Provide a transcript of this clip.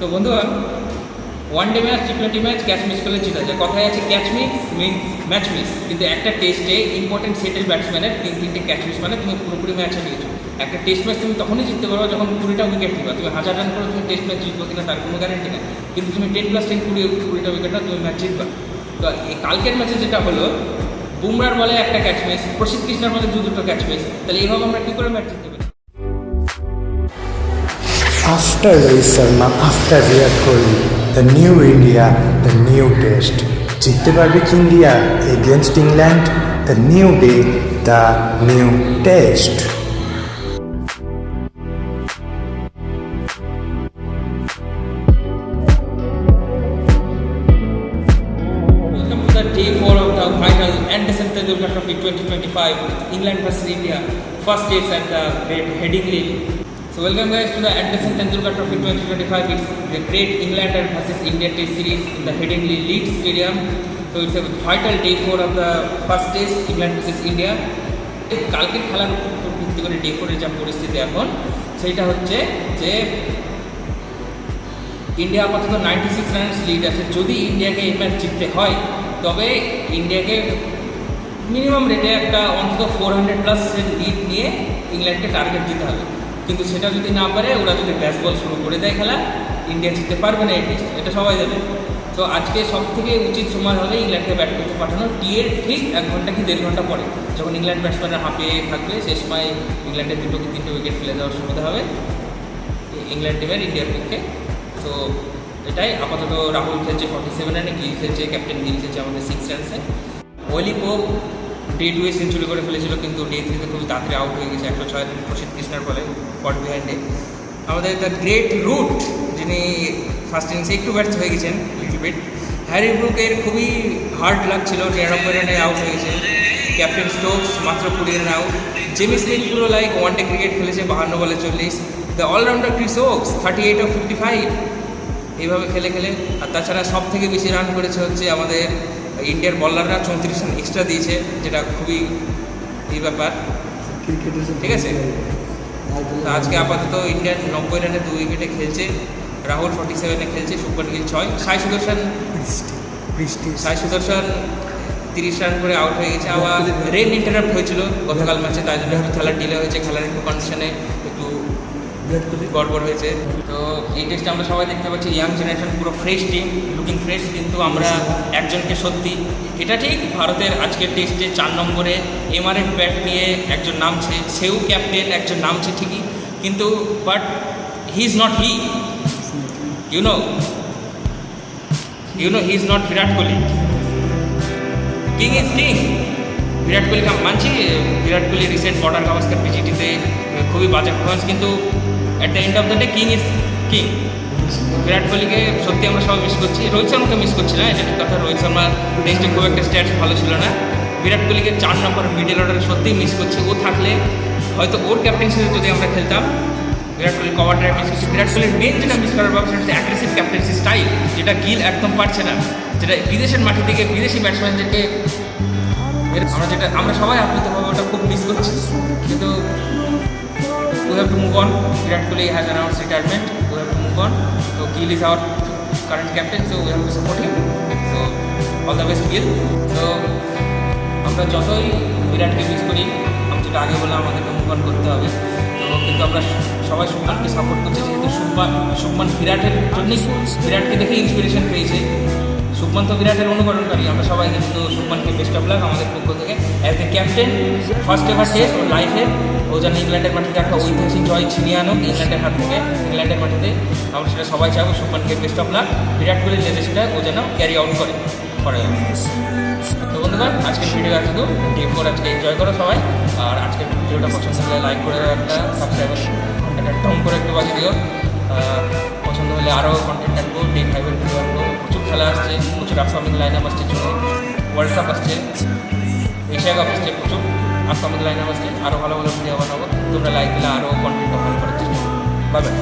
তো বন্ধুরা, one day match, T20 match catch miss করলে জিতা যায়। কথায় আছে catch miss means match miss, কিন্তু একটা টেস্টে ইম্পর্টেন্ট সেটের ব্যাটসম্যানের তিনটে ক্যাচ মিস মানে তুমি পুরোপুরি ম্যাচে নিয়েছো। একটা টেস্ট ম্যাচ তুমি তখনই জিততে পারো যখন 20টা উইকেট নিবা। তুমি 1000 রান করে তুমি টেস্ট ম্যাচ জিতবো কিনা তার কোনো গ্যারান্টি নেই, কিন্তু তুমি 10+10 20টা উইকেটটা তুমি ম্যাচ জিতবা। তো এই কালকের ম্যাচে যেটা হলো, বুমরার বলে একটা ক্যাচ মিস, প্রসিদ্ধ কৃষ্ণার বলে দুটো ক্যাচ মিস, তাহলে এইভাবে আমরা কী করে ম্যাচ জিততে পারি? After Rohit Sharma, after Virat Kohli, the new India, the new test. জিততে পারবে কি India against England? The new day, the new test. Welcome to the day 4 of the final Anderson Tendulkar Trophy 2025, England versus India, first dates at the Great Headingley. So welcome guys to the Anderson Tendulkar Trophy 2025. It's the Great England versus India Test Series in the Headingley Leeds Stadium. So it's a vital day 4 of the first test, England versus India. কালকের খেলার উপর ভিত্তি করে day 4 এর যা পরিস্থিতি এখন, সেইটা হচ্ছে যে ইন্ডিয়া আপাতত 96 রানের লিড আছে। যদি ইন্ডিয়াকে এই ম্যাচ জিততে হয় তবে ইন্ডিয়াকে মিনিমাম রেটে একটা অন্তত 400+ লিড নিয়ে ইংল্যান্ডকে টার্গেট দিতে হবে। কিন্তু সেটা যদি না পারে, ওরা যদি ব্যাস বল শুরু করে দেয় খেলা, ইন্ডিয়া জিততে পারবে না এই টেস্ট, এটা সবাই জানে। তো আজকে সব থেকে উচিত সময় হবে ইংল্যান্ডকে ব্যাট করতে পাঠানো টিয়ের ঠিক 1 ঘন্টা কি 1.5 ঘন্টা পরে, যখন ইংল্যান্ড ব্যাটসম্যানরা হাঁপিয়ে থাকবে। সেই সময় ইংল্যান্ডের 2 কি 3টে উইকেট ফেলে দেওয়ার সুবিধা হবে ইংল্যান্ড টিমের ইন্ডিয়ার পক্ষে। তো এটাই আপাতত রাহুল খেলছে 47 রানে, গিল খেলছে, ক্যাপ্টেন গিল খেলছে আমাদের 6 রানসে। ওলি পোপ ডে 2 সেঞ্চুরি করে ফেলেছিল, কিন্তু ডে 3তে খুবই তাড়াতাড়ি আউট হয়ে গেছে 106 রান প্রসিদ্ধ কৃষ্ণার ফলে পট বিহাইন্ডে। আমাদের দ্য গ্রেট রুট, যিনি ফার্স্ট ইনিংসে একটু ব্যর্থ হয়ে গেছেন লিটল বিট। হ্যারি ব্রুকের খুবই হার্ড লাগছিল, 93 রানে আউট হয়ে গেছে। ক্যাপ্টেন স্টোকস মাত্র 20 রানে আউট। জেমি স্মিথ পুরো লাইক ওয়ানডে ক্রিকেট খেলেছে 52 বলে 40। The all rounder Chris Woakes 38 of 55 এইভাবে খেলে। আর তাছাড়া সব থেকে বেশি রান করেছে হচ্ছে আমাদের ইন্ডিয়ার বলাররা, 34 রান এক্সট্রা দিয়েছে, যেটা খুবই এই ব্যাপার, ঠিক আছে। আজকে আপাতত ইন্ডিয়ান 90 রানে 2 উইকেটে খেলছে। রাহুল 47-এ খেলছে, শুভমান গিল 6, সাই সুদর্শন 30 রান করে আউট হয়ে গেছে। আবার রেন ইন্টারাপ্ট হয়েছিল গতকাল ম্যাচে, তাই জন্য একটু খেলার ডিলে হয়েছে, খেলার একটু কন্ডিশনে একটু গড়বড় হয়েছে। তো এই টেস্টে আমরা সবাই দেখতে পাচ্ছি ইয়াং জেনারেশন, পুরো ফ্রেশ টিম, লুকিং ফ্রেশ। কিন্তু আমরা একজনকে সত্যি, এটা ঠিক ভারতের আজকের টেস্টে 4 নম্বরে এমআরএফ ব্যাট নিয়ে একজন নামছে, সেও ক্যাপ্টেন, একজন নামছে ঠিকই, কিন্তু but he is not he, you know he is not Virat Kohli. King is king. Virat কোহলিকে মানছি, বিরাট কোহলি রিসেন্ট বর্ডার গাভাস্কার পিজিটিতে খুবই বাজে পারফরমেন্স, কিন্তু at the end of the day king is king. Virat কোহলিকে সত্যি আমরা সবাই মিস করছি, রোহিত শর্মাকে মিস করছি না, এটা ঠিক কথা। রোহিত শর্মা টেস্টে খুব একটা স্ট্যাটস ভালো ছিল না। বিরাট কোহলিকে 4 নম্বর মিডল অর্ডারে সত্যিই মিস করছি। ও থাকলে হয়তো ওর ক্যাপ্টেন্সিতে যদি আমরা খেলতাম, Virat Kohli cover drive miss করছি। বিরাট কোহলির মেন যেটা মিস করার ব্যাপার সেটা হচ্ছে অ্যাগ্রেসিভ ক্যাপ্টেন্সি স্টাইল, যেটা গিল একদম পারছে না, যেটা বিদেশের মাটি থেকে বিদেশি ব্যাটসম্যানদেরকে আমরা সবাই আপ্লুতভাবে ওটা খুব মিস করছি। কিন্তু we have to move on. Virat Kohli has announced retirement. We have to move on. So Gill is our current captain, so we have to support him. So all the best Gill. So আমরা যতই বিরাটকে miss করি, আমি যেটা আগে বললাম আমাদেরকে move on করতে হবে। তো কিন্তু আমরা সবাই শুভমানকে সাপোর্ট করছি, যেহেতু শুভমান বিরাটের জন্যই, বিরাটকে দেখে ইন্সপিরেশন পেয়েছে। শুভমান তো বিরাটের অনুকরণকারী, আমরা সবাই কিন্তু শুভমানকে বেস্ট অফ লাক আমাদের পক্ষ থেকে। As a captain, first ever test ওর লাইফে ও যেন ইংল্যান্ডের মাটিতে একটা ঐতিহাসিক জয় ছিনিয়ে আনুক ইংল্যান্ডের হাত থেকে, ইংল্যান্ডের মাটিতে। আমরা সেটা সবাই চাইবো। শুভমানকে বেস্ট অফ লাক। বিরাট কোহলির লেজেসিটা ও যেন ক্যারি আউট করে। তো বন্ধুগণ, আজকের ভিডিও আছে তো ডে 4 আজকে এনজয় করো সবাই। আর আজকের ভিডিওটা পছন্দ হলে লাইক করে দাও, একটা সাবস্ক্রাইবার একটা টম করে একটু বাজিয়ে দিও। পছন্দ হলে আরও কন্টেন্ট আনবো, ডে 5-এর ভিডিও আনবো। প্রচুর খেলা আসছে, প্রচুর আপকামিং লাইন আপ আসছে, ওয়ার্ল্ড কাপ আসছে, এশিয়া কাপ আসছে, প্রচুর আপকামিং লাইন আপ আসছে। আরও ভালো ভালো ভিডিও বানাবো, তোমরা লাইক দিলে আরও কন্টেন্ট ভালো করার চেষ্টা করবো। Bye bye.